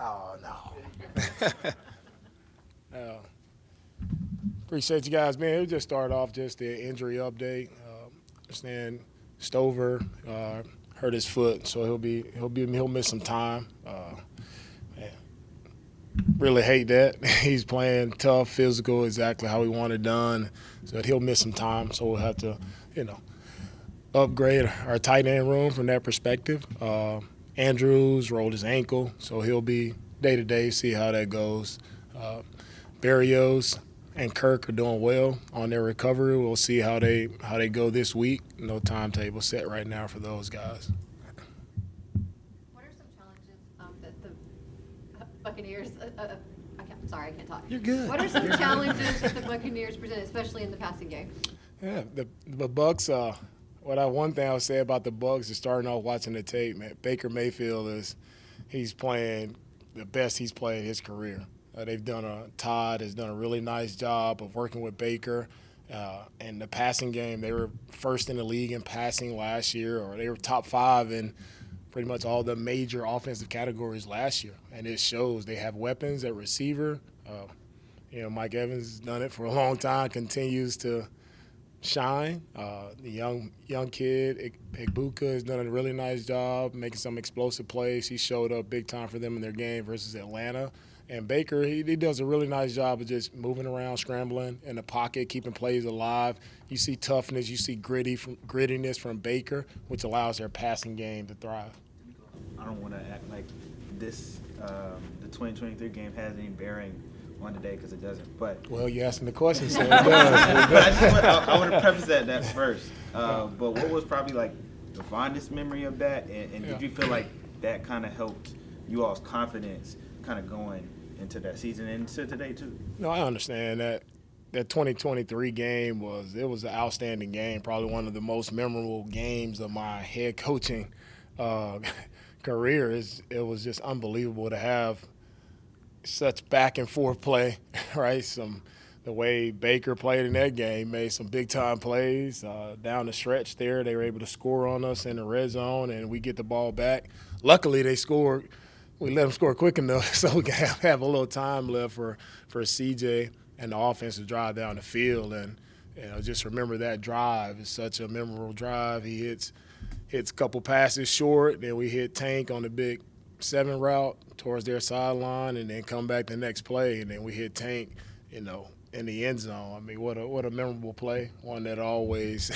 Oh, no. Appreciate you guys, man. We'll just start off just the injury update. Understand Stover hurt his foot, so he'll miss some time. Man, really hate that. He's playing tough, physical, exactly how we want it done. So he'll miss some time. So we'll have to, upgrade our tight end room from that perspective. Andrews rolled his ankle, so he'll be day-to-day, see how that goes. Berrios and Kirk are doing well on their recovery. We'll see how they go this week. No timetable set right now for those guys. What are some challenges that the Buccaneers I can't talk. You're good. What are some challenges that the Buccaneers present, especially in the passing game? Yeah, the Bucs. One thing I'll say about the Bucs is starting off watching the tape, man. Baker Mayfield he's playing the best he's played his career. Todd has done a really nice job of working with Baker. And the passing game, they were first in the league in passing last year, or they were top 5 in pretty much all the major offensive categories last year. And it shows they have weapons at receiver. Mike Evans has done it for a long time, continues to shine. The young kid, Egbuka, has done a really nice job making some explosive plays. He showed up big time for them in their game versus Atlanta. And Baker, he does a really nice job of just moving around, scrambling in the pocket, keeping plays alive. You see toughness, you see grittiness from Baker, which allows their passing game to thrive. I don't want to act like this, the 2023 game has any bearing on today, because it doesn't. But well, you're asking the question, so it does. But I want to preface that first. But what was probably like the fondest memory of that, and did you feel like that kind of helped you all's confidence kind of going into that season and into today too? No, I understand that 2023 game was an outstanding game, probably one of the most memorable games of my head coaching career. It was just unbelievable to have such back and forth play, right? The way Baker played in that game, made some big time plays down the stretch there. They were able to score on us in the red zone, and we get the ball back. Luckily, they scored. We let them score quick enough so we can have a little time left for CJ and the offense to drive down the field. And just remember that drive. It's such a memorable drive. He hits a couple passes short, then we hit Tank on the big 7 route towards their sideline, and then come back the next play, and then we hit Tank, in the end zone. I mean, what a memorable play. One that always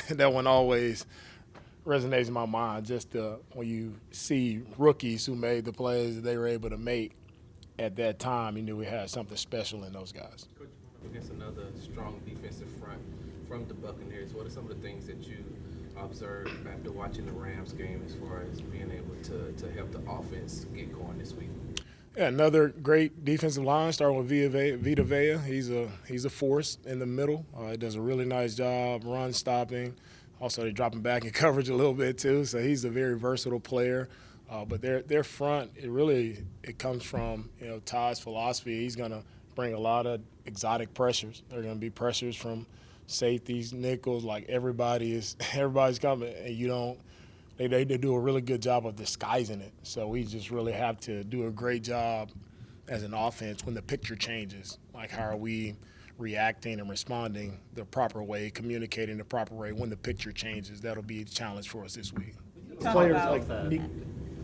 resonates in my mind. Just when you see rookies who made the plays that they were able to make at that time, you knew we had something special in those guys. Coach, against another strong defensive front from the Buccaneers, what are some of the things that you observed after watching the Rams game as far as being able to help the offense get going this week? Yeah, another great defensive line, starting with Vita Vea. He's a force in the middle. He does a really nice job run stopping. Also, they drop him back in coverage a little bit too, so he's a very versatile player. But their front, it comes from Todd's philosophy. He's going to bring a lot of exotic pressures. There are going to be pressures from safeties, nickels, like everybody's coming, and they do a really good job of disguising it. So we just really have to do a great job as an offense when the picture changes. Like, how are we reacting and responding the proper way, communicating the proper way when the picture changes? That'll be a challenge for us this week.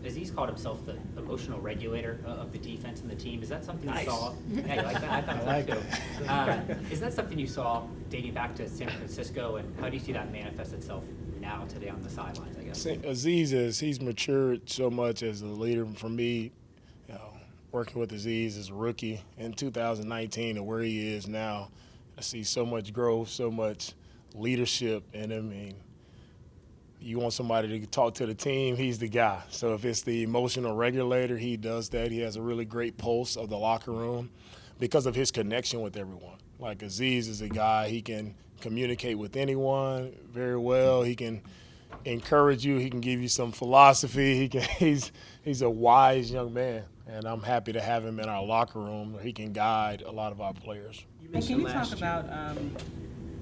Aziz called himself the emotional regulator of the defense and the team. Is that something Nice. you saw? Yeah, you like that? I thought I like so too. Is that something you saw dating back to San Francisco, and how do you see that manifest itself now today on the sidelines, I guess? Aziz he's matured so much as a leader. For me, working with Aziz as a rookie in 2019 and where he is now, I see so much growth, so much leadership in him. I mean, you want somebody to talk to the team, he's the guy. So if it's the emotional regulator, he does that. He has a really great pulse of the locker room because of his connection with everyone. Like, Aziz is a guy, he can communicate with anyone very well. He can encourage you. He can give you some philosophy. He's a wise young man, and I'm happy to have him in our locker room where he can guide a lot of our players. Can you talk about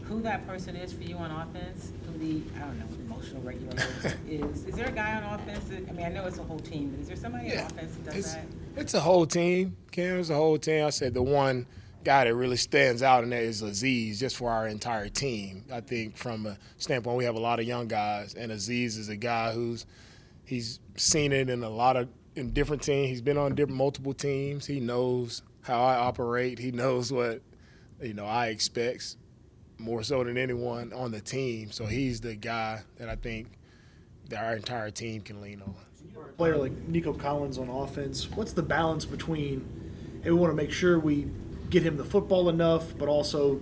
who that person is for you on offense? Who the emotional regulator is there a guy on offense that, I mean, I know it's a whole team, but is there somebody on offense that does that? It's a whole team, Kim. It's a whole team. I said the one guy that really stands out in that is Aziz, just for our entire team. I think from a standpoint, we have a lot of young guys, and Aziz is a guy he's seen it in different teams. He's been on multiple teams. He knows how I operate. He knows what I expect more so than anyone on the team. So he's the guy that I think that our entire team can lean on. A player like Nico Collins on offense, what's the balance between, hey, we want to make sure we get him the football enough, but also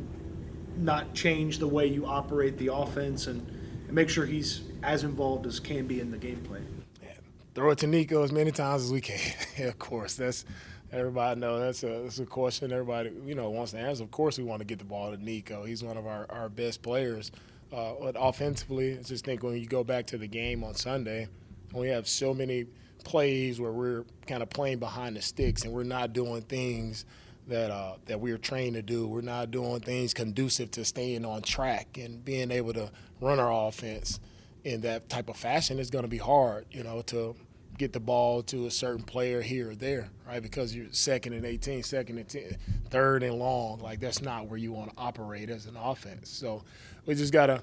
not change the way you operate the offense and make sure he's as involved as can be in the game plan? Yeah. Throw it to Nico as many times as we can. Of course, that's everybody knows that's a question everybody wants to answer. Of course, we want to get the ball to Nico. He's one of our best players. But offensively, I just think when you go back to the game on Sunday, we have so many plays where we're kind of playing behind the sticks and we're not doing things that we're trained to do. We're not doing things conducive to staying on track and being able to run our offense in that type of fashion. It's going to be hard, to get the ball to a certain player here or there, right? Because you're 2nd and 18, 2nd and 10, 3rd and long. Like, that's not where you want to operate as an offense. So we just got to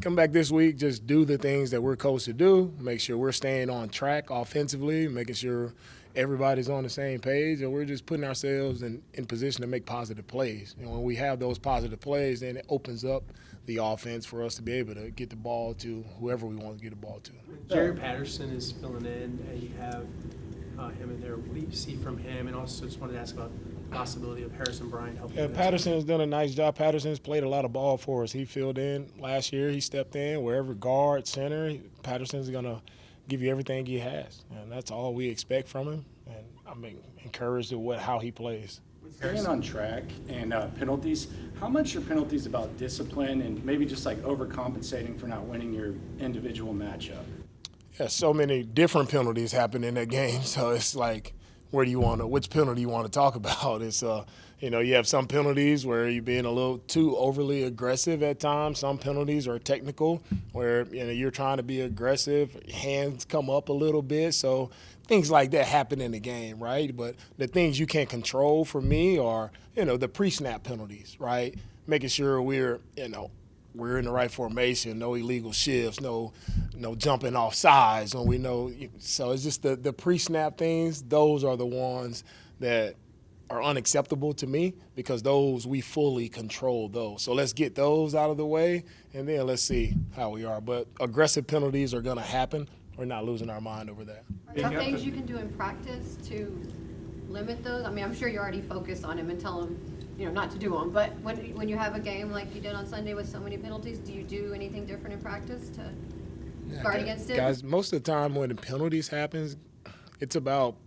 come back this week, just do the things that we're coached to do, make sure we're staying on track offensively, making sure everybody's on the same page, and we're just putting ourselves in position to make positive plays. When we have those positive plays, then it opens up the offense for us to be able to get the ball to whoever we want to get the ball to. Jarrett Patterson is filling in, and you have him in there. What do you see from him? And also just wanted to ask about the possibility of Harrison Bryant helping. Yeah, Patterson has done a nice job. Patterson's played a lot of ball for us. He filled in last year. He stepped in wherever, guard, center. Patterson's going to give you everything he has, and that's all we expect from him. And I'm encouraged at how he plays. Staying on track and penalties, how much are penalties about discipline and maybe just like overcompensating for not winning your individual matchup? Yeah, so many different penalties happen in that game, so it's like, which penalty you want to talk about? It's you have some penalties where you're being a little too overly aggressive at times. Some penalties are technical where you're trying to be aggressive, hands come up a little bit, so things like that happen in the game, right? But the things you can't control for me are, the pre-snap penalties, right? Making sure we're in the right formation, no illegal shifts, no jumping off sides when we know. So it's just the pre-snap things. Those are the ones that are unacceptable to me because those we fully control those. So let's get those out of the way, and then let's see how we are. But aggressive penalties are going to happen. We're not losing our mind over that. Are there things you can do in practice to limit those? I mean, I'm sure you already focus on him and tell him, not to do them. But when you have a game like you did on Sunday with so many penalties, do you do anything different in practice to guard against it? Guys, most of the time when the penalties happens, it's about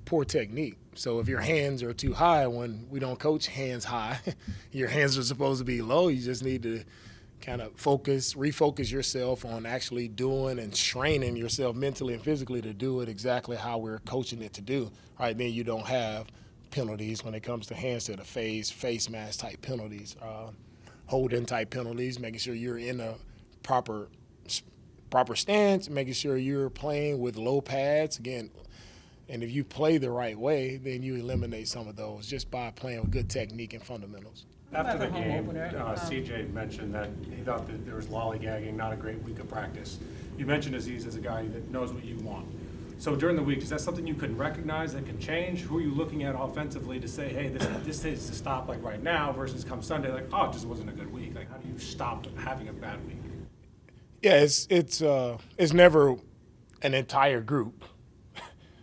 poor technique. So if your hands are too high, when we don't coach hands high, your hands are supposed to be low. You just need to kind of refocus yourself on actually doing and training yourself mentally and physically to do it exactly how we're coaching it to do. Right, then you don't have penalties when it comes to hands to the face mask type penalties, hold-in type penalties, making sure you're in a proper stance, making sure you're playing with low pads. Again, and if you play the right way, then you eliminate some of those just by playing with good technique and fundamentals. After the game, CJ mentioned that he thought that there was lollygagging, not a great week of practice. You mentioned Aziz as a guy that knows what you want. So during the week, is that something you can recognize that can change? Who are you looking at offensively to say, hey, this is to stop like right now versus come Sunday, like, oh, it just wasn't a good week? Like, how do you stop having a bad week? Yeah, it's never an entire group.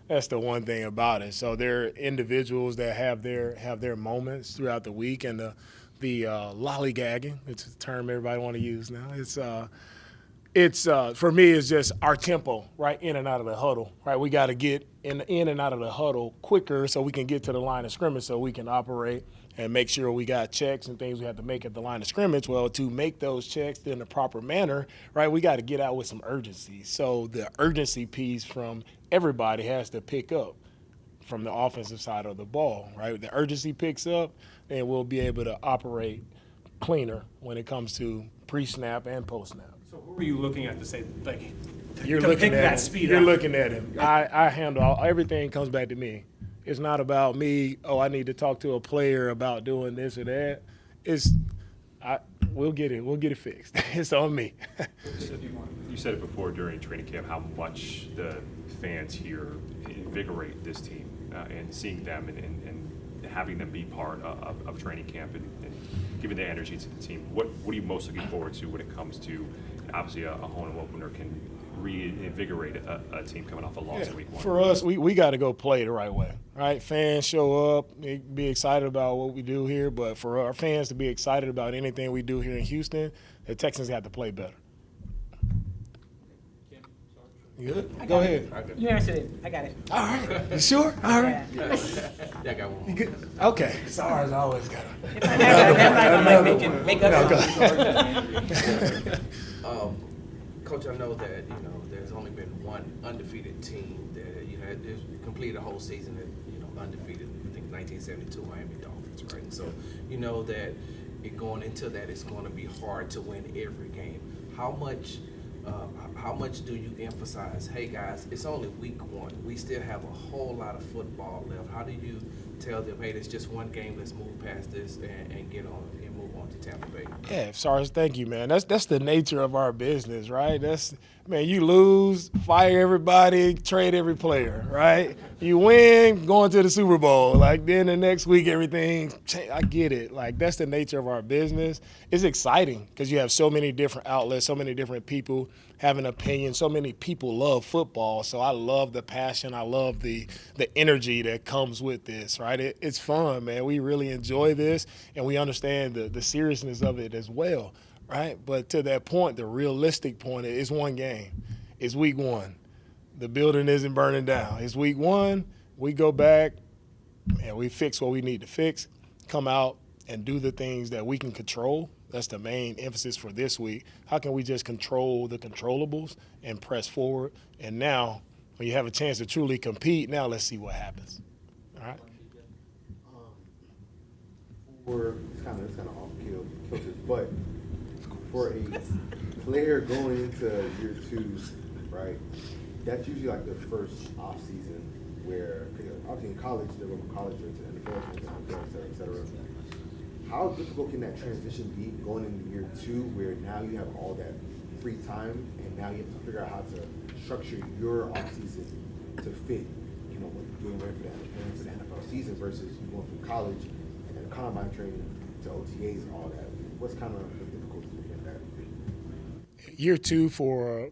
That's the one thing about it. So there are individuals that have their moments throughout the week, and the lollygagging, it's a term everybody want to use now. It's for me, it's just our tempo, right, in and out of the huddle, right? We got to get in and out of the huddle quicker so we can get to the line of scrimmage so we can operate and make sure we got checks and things we have to make at the line of scrimmage. Well, to make those checks in a proper manner, right, we got to get out with some urgency. So the urgency piece from everybody has to pick up from the offensive side of the ball, right? The urgency picks up, and we'll be able to operate cleaner when it comes to pre-snap and post-snap. So who What are you looking at to say, like, You're to looking pick at that him. speed You're up? looking at him. I handle everything comes back to me. It's not about me. Oh, I need to talk to a player about doing this or that. We'll get it. We'll get it fixed. It's on me. You said it before during training camp how much the fans here invigorate this team and seeing them and having them be part of training camp and giving their energy to the team. What are you most looking forward to when it comes to, obviously, a home opener can reinvigorate a team coming off a loss in week one? For us, we got to go play the right way, right? Fans show up, be excited about what we do here, but for our fans to be excited about anything we do here in Houston, the Texans have to play better. You good? Go ahead. You answered it. I got it. All right. You sure? All right. Yeah. Yeah, I got one. You good? Okay. Sorry, I always got If I have that, I might make up No, go something. Coach, I know that, there's only been one undefeated team that, has completed a whole season that, undefeated, I think 1972 Miami Dolphins, right? And so you know that going into that, it's going to be hard to win every game. How much do you emphasize, hey guys, it's only week one. We still have a whole lot of football left. How do you tell them, hey, it's just one game, let's move past this and get on and move on to Tampa Bay? Yeah, Sarge, thank you, man. That's the nature of our business, right? Man, you lose, fire everybody, trade every player, right? You win, going to the Super Bowl. Like, then the next week, everything, I get it. Like, that's the nature of our business. It's exciting because you have so many different outlets, so many different people have an opinion. So many people love football. So I love the passion. I love the energy that comes with this, right? It's fun, man. We really enjoy this, and we understand the seriousness of it as well. Right, but to that point, the realistic point is one game. It's week one. The building isn't burning down. It's week one. We go back and we fix what we need to fix, come out and do the things that we can control. That's the main emphasis for this week. How can we just control the controllables and press forward? And now, when you have a chance to truly compete, now let's see what happens. All right? It's kind of off kilter, but for a player going into year two, right, that's usually like the first off season where, obviously in college, they go from college to NFL, et cetera. How difficult can that transition be going into year two where now you have all that free time and now you have to figure out how to structure your off season to fit, what you're doing ready for the NFL season versus you going from college and then combine training to OTAs and all that? What's kind of the difficulty in that? Year two for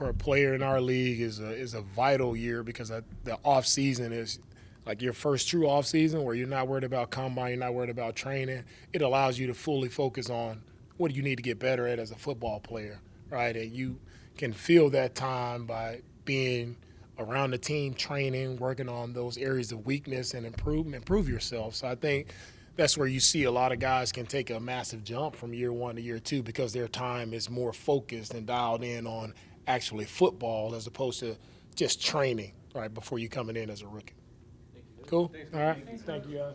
a player in our league is a vital year because the off season is like your first true off season where you're not worried about combine, you're not worried about training. It allows you to fully focus on what do you need to get better at as a football player, right? And you can fill that time by being around the team, training, working on those areas of weakness and improve yourself. So I think that's where you see a lot of guys can take a massive jump from year one to year two because their time is more focused and dialed in on actually football as opposed to just training, right, before you coming in as a rookie. Cool? All right. Thank you, guys.